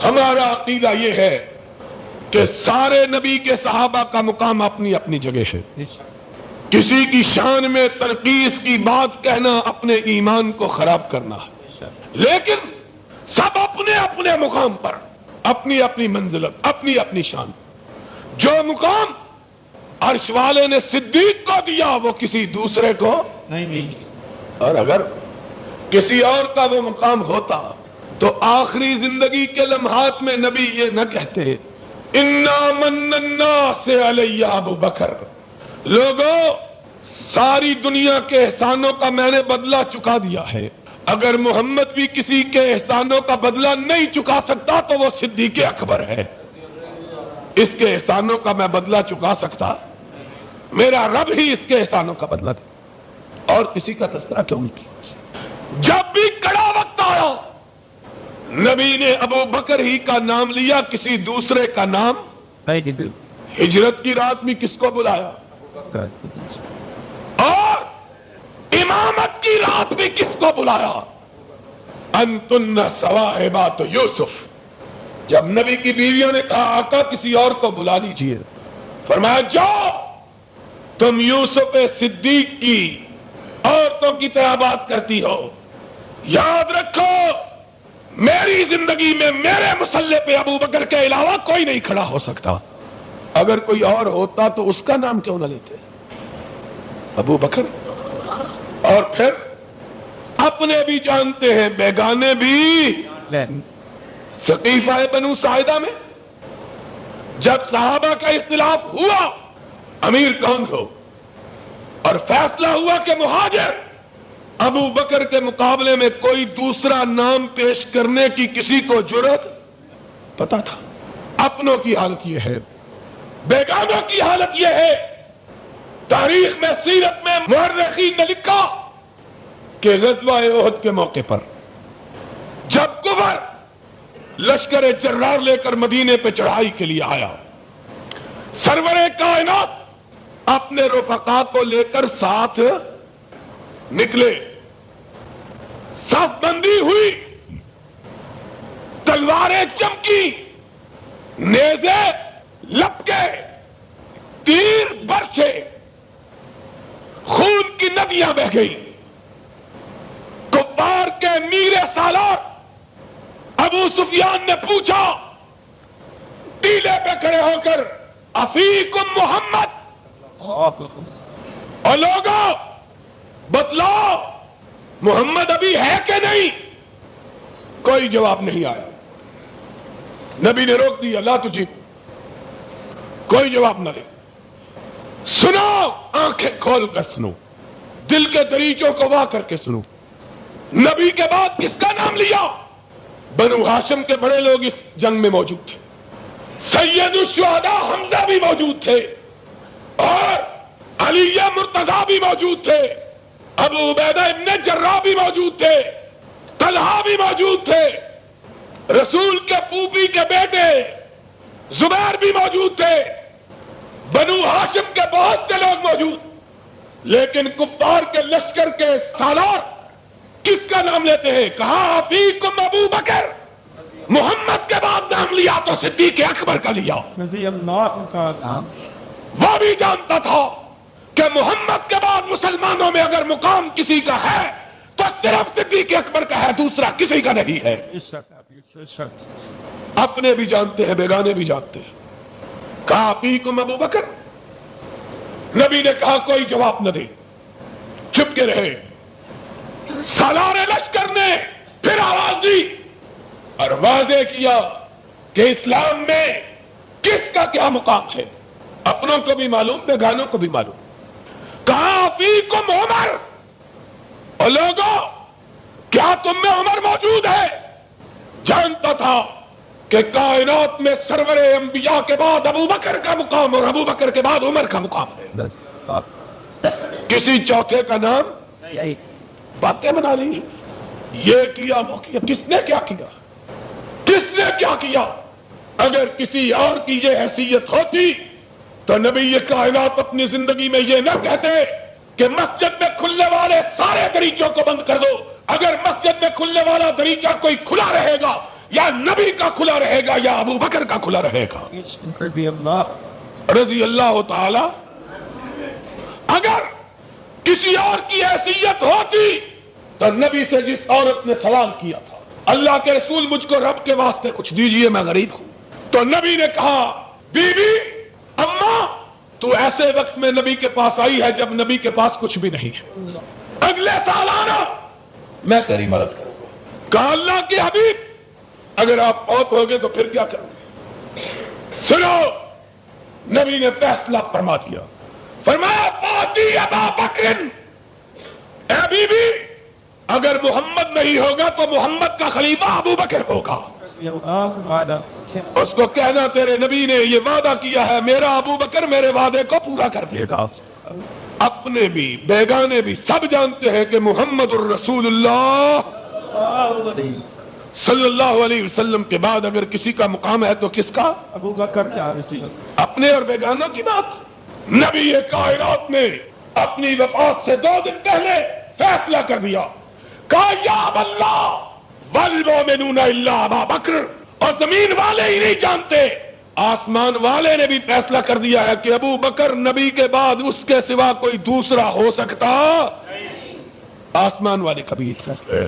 ہمارا عقیدہ یہ ہے کہ سارے نبی کے صحابہ کا مقام اپنی اپنی جگہ ہے. کسی کی شان میں تنقیص کی بات کہنا اپنے ایمان کو خراب کرنا ہے. لیکن سب اپنے اپنے مقام پر اپنی اپنی منزلت، اپنی اپنی شان. جو مقام عرش والے نے صدیق کو دیا وہ کسی دوسرے کو نہیں. اور اگر کسی اور کا وہ مقام ہوتا تو آخری زندگی کے لمحات میں نبی یہ نہ کہتے انا من الناس علی ابو بکر. لوگوں، ساری دنیا کے احسانوں کا میں نے بدلہ چکا دیا ہے. اگر محمد بھی کسی کے احسانوں کا بدلہ نہیں چکا سکتا تو وہ صدیق اکبر ہے. اس کے احسانوں کا میں بدلہ چکا سکتا؟ میرا رب ہی اس کے احسانوں کا بدلہ دے. اور کسی کا تذکرہ کیوں نہیں کیا؟ جب بھی کڑا وقت آیا نبی نے ابو بکر ہی کا نام لیا، کسی دوسرے کا نام. ہجرت کی رات میں کس کو بلایا؟ اور امامت کی رات میں کس کو بلایا؟ انتن صواحبات یوسف. جب نبی کی بیویوں نے کہا آقا کسی اور کو بلا لیجیے، فرمایا جاؤ تم یوسف صدیق کی عورتوں کی طرح بات کرتی ہو. یاد رکھو میری زندگی میں میرے مسلح پہ ابو بکر کے علاوہ کوئی نہیں کھڑا ہو سکتا. اگر کوئی اور ہوتا تو اس کا نام کیوں نہ لیتے؟ ابو بکر. اور پھر اپنے بھی جانتے ہیں بیگانے بھی. سقیفہ بنو ساعدہ میں جب صحابہ کا اختلاف ہوا امیر کون ہو، اور فیصلہ ہوا کہ مہاجر، ابو بکر کے مقابلے میں کوئی دوسرا نام پیش کرنے کی کسی کو جرأت پتا تھا. اپنوں کی حالت یہ ہے، بیگانوں کی حالت یہ ہے. تاریخ میں، سیرت میں مورخین نے لکھا کہ غزوہ احد کے موقع پر جب کفر لشکر جرار لے کر مدینے پہ چڑھائی کے لیے آیا، سرور کائنات اپنے رفقا کو لے کر ساتھ نکلے. صف بندی ہوئی، تلواریں چمکی، نیزے لپکے، تیر برچے، خون کی ندیاں بہ گئی. کفار کے میر سالار ابو سفیان نے پوچھا ٹیلے پہ کھڑے ہو کر افیکم محمد، اور لوگوں بتلاؤ محمد ابھی ہے کہ نہیں؟ کوئی جواب نہیں آیا. نبی نے روک دیا، لا تجیب، کوئی جواب نہ دے. سنو، آنکھیں کھول کر سنو، دل کے دریچوں کو وا کر کے سنو. نبی کے بعد کس کا نام لیا؟ بنو ہاشم کے بڑے لوگ اس جنگ میں موجود تھے. سید الشہداء حمزہ بھی موجود تھے، اور علی مرتضی بھی موجود تھے، ابو عبیدہ ابن جراح بھی موجود تھے، طلحہ بھی موجود تھے، رسول کے پھوپھی کے بیٹے زبیر بھی موجود تھے، بنو ہاشم کے بہت سے لوگ موجود. لیکن کفار کے لشکر کے سالار کس کا نام لیتے ہیں؟ کہا فیکم ابو بکر. محمد کے بعد نام لیا تو صدیق اکبر کا لیا. وہ بھی جانتا تھا کہ محمد کے بعد مسلمانوں میں اگر مقام کسی کا ہے تو صرف صدیق اکبر کا ہے، دوسرا کسی کا نہیں ہے. اپنے بھی جانتے ہیں، بیگانے بھی جانتے ہیں. کہا فیکم ابو بکر. نبی نے کہا کوئی جواب نہ دے، چپ کے رہے. سالار لشکر نے پھر آواز دی اور واضح کیا کہ اسلام میں کس کا کیا مقام ہے. اپنوں کو بھی معلوم، بیگانوں کو بھی معلوم. کہا فیکم عمر. اور لوگوں کیا تم میں عمر موجود ہے؟ جانتا تھا کہ کائنات میں سرور انبیاء کے بعد ابو بکر کا مقام اور ابو بکر کے بعد عمر کا مقام ہے. کسی چوتھے کا نام باتیں بنا لی. یہ کیا وہ کیا. کس نے کیا کیا؟ کس نے کیا کیا؟ اگر کسی اور کی یہ حیثیت ہوتی تو نبی یہ کائنات اپنی زندگی میں یہ نہ کہتے کہ مسجد میں کھلنے والے سارے دریچوں کو بند کر دو. اگر مسجد میں کھلنے والا دریچہ کوئی کھلا رہے گا یا نبی کا کھلا رہے گا یا ابو بکر کا کھلا رہے گا رضی اللہ تعالی. اگر کسی اور کی حیثیت ہوتی تو نبی سے جس عورت نے سوال کیا تھا اللہ کے رسول مجھ کو رب کے واسطے کچھ دیجئے میں غریب ہوں, تو نبی نے کہا بی بی اماں تو ایسے وقت میں نبی کے پاس آئی ہے جب نبی کے پاس کچھ بھی نہیں ہے, اگلے سال آنا میں تیری مدد کروں گا. کہا اللہ کے حبیب اگر آپ فوت ہو گئے تو پھر کیا کروں گے؟ سنو, نبی نے فیصلہ فرما دیا, فرمایا فاتی ابا بکر, اے بی بی اگر محمد نہیں ہوگا تو محمد کا خلیفہ ابو بکر ہوگا. اس کو کہنا تیرے نبی نے یہ وعدہ کیا ہے, میرا ابو بکر میرے وعدے کو پورا کر دے گا. اپنے بھی بیگانے بھی سب جانتے ہیں کہ محمد الرسول اللہ صلی اللہ علیہ وسلم کے بعد اگر کسی کا مقام ہے تو کس کا؟ ابو بکر. اپنے اور بیگانوں کی بات. نبی کائنات نے اپنی وفات سے 2 دن پہلے فیصلہ کر دیا, کہا یا اللہ والمؤمنون الا ابا بکر, اور زمین والے ہی نہیں جانتے, آسمان والے نے بھی فیصلہ کر دیا ہے کہ ابو بکر نبی کے بعد اس کے سوا کوئی دوسرا ہو سکتا. آسمان والے کا بھی فیصلہ ہے.